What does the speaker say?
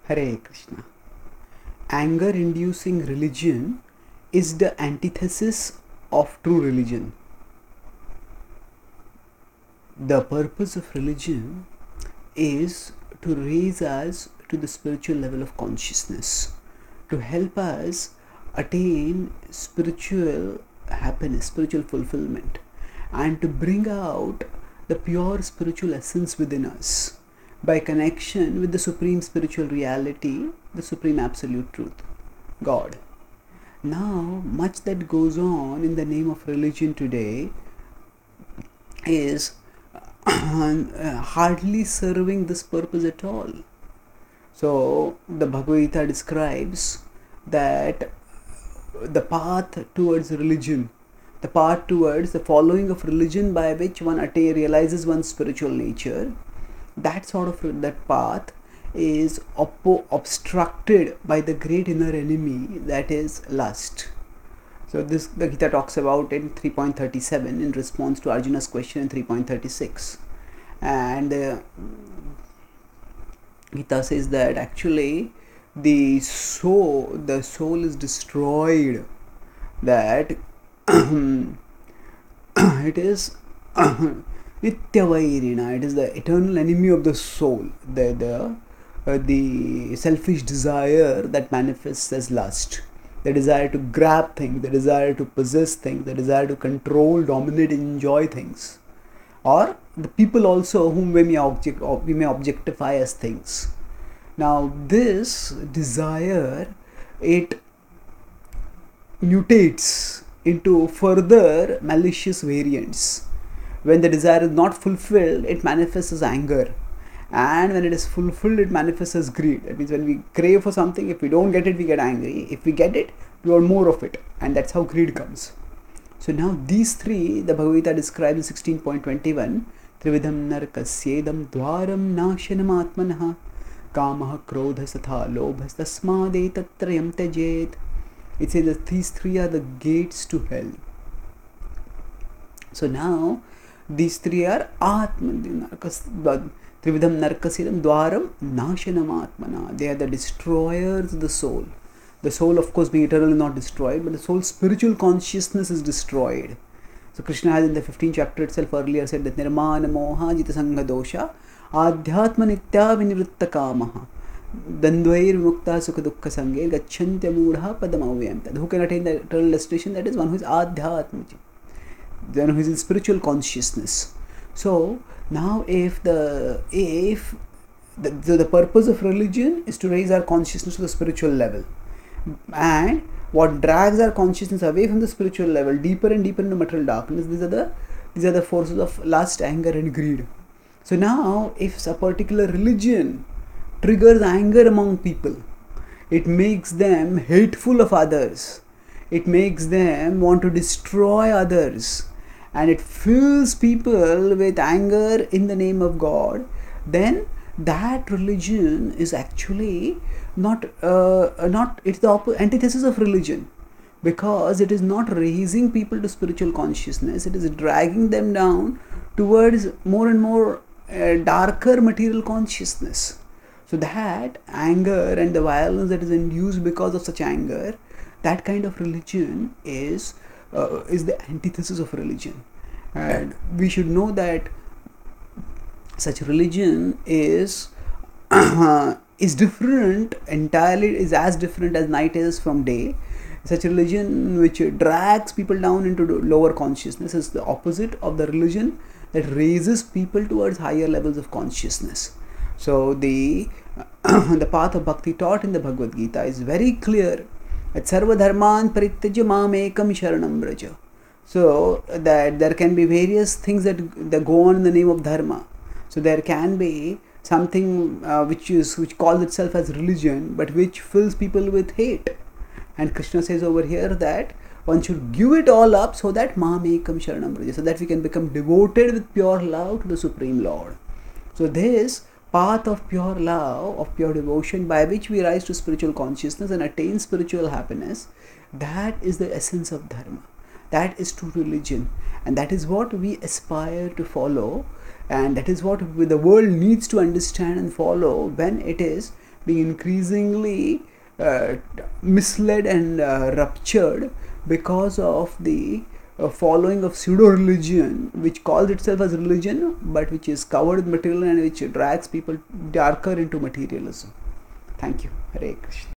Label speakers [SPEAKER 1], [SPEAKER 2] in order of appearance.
[SPEAKER 1] Hare Krishna. Anger-inducing religion is the antithesis of true religion. The purpose of religion is to raise us to the spiritual level of consciousness, to help us attain spiritual happiness, spiritual fulfillment, and to bring out the pure spiritual essence within us by connection with the supreme spiritual reality, the supreme absolute truth, God. Now, much that goes on in the name of religion today is hardly serving this purpose at all. So, the Bhagavad Gita describes that the path towards religion, the path towards the following of religion by which one realizes one's spiritual nature, that path is obstructed by the great inner enemy, that is lust. So this the Gita talks about in 3.37 in response to Arjuna's question in 3.36, and Gita says that actually the soul is destroyed, that it is Nityavairina, it is the eternal enemy of the soul, the selfish desire that manifests as lust, the desire to grab things, the desire to possess things, the desire to control, dominate, enjoy things, or the people also whom we may objectify as things. Now this desire, it mutates into further malicious variants. When the desire is not fulfilled, it manifests as anger, and when it is fulfilled, it manifests as greed. That means when we crave for something, if we don't get it, we get angry. If we get it, we want more of it, and that's how greed comes. So now these three, the Bhagavad Gita describes in 16.21, Trividham narkasyedam dwaram nashanam atmanah kamah krodha satha lobhas tasmade tatrayam tajet. It says that these three are the gates to hell. So now these three are Trividham narkasyedam dwaram nashanam atmana. They are the destroyers of the soul. The soul, of course, being eternal, is not destroyed, but the soul's spiritual consciousness is destroyed. So Krishna has in the 15th chapter itself earlier said that Nirmana moha jita sangha dosha adhyatma nitya vinivritta kamaha dandvair mukta sukha dukkha sange gacchantya mudha padamavyanta. Who can attain the eternal destination? That is one who is adhyatma, one who is in spiritual consciousness. So now if the purpose of religion is to raise our consciousness to the spiritual level, and what drags our consciousness away from the spiritual level, deeper and deeper into material darkness, these are the forces of lust, anger and greed. So now if a particular religion triggers anger among people, it makes them hateful of others, it makes them want to destroy others, and it fills people with anger in the name of God, then that religion is actually not it's the antithesis of religion, because it is not raising people to spiritual consciousness, it is dragging them down towards more and more darker material consciousness. So that anger and the violence that is induced because of such anger, that kind of religion is the antithesis of religion. And we should know that such religion is different entirely, is as different as night is from day. Such religion which drags people down into lower consciousness is the opposite of the religion that raises people towards higher levels of consciousness. So the path of bhakti taught in the Bhagavad Gita is very clear, that sarva dharman parityajya mam ekam sharanam vraja. So that there can be various things that go on in the name of dharma. So there can be something which calls itself as religion, but which fills people with hate. And Krishna says over here that one should give it all up so that mam ekam sharanam vraja, so that we can become devoted with pure love to the Supreme Lord. So this path of pure love, of pure devotion, by which we rise to spiritual consciousness and attain spiritual happiness, that is the essence of dharma. That is true religion, and that is what we aspire to follow, and that is what the world needs to understand and follow when it is being increasingly misled and ruptured because of the following of pseudo-religion, which calls itself as religion but which is covered with material and which drags people darker into materialism. Thank you. Hare Krishna.